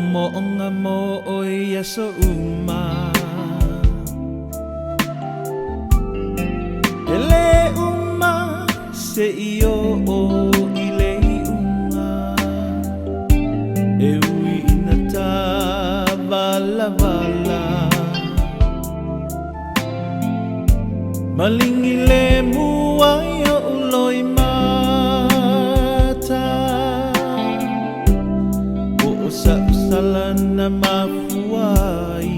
moonga mo oy aso uma ele uma se iyo o ile unga e ui inata vala vala malingile muai o uloi mata o usa-usalan na mafuai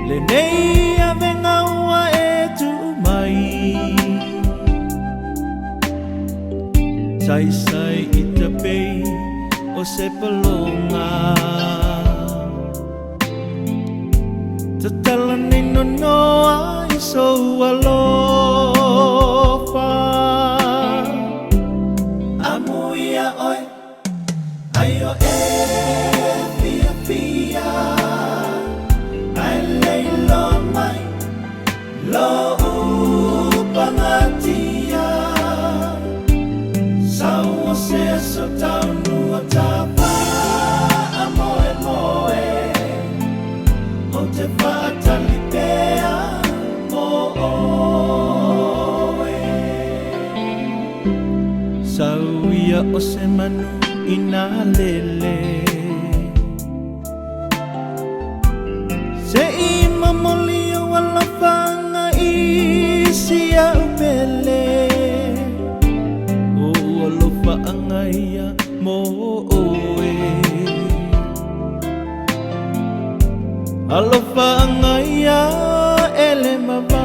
lenei avenga ua e tu mai sai itapei o se palonga tatalani no ai so alofa amuia oi ayo e pia pia ai lei lo mai lo upangatia sao se so tau no tapa amoe moe o te whaatalipea mo oe sauia o se manu ina lele se ima moli o alawhanga isi au pele o alofa ia mo oe alofa ia ele mava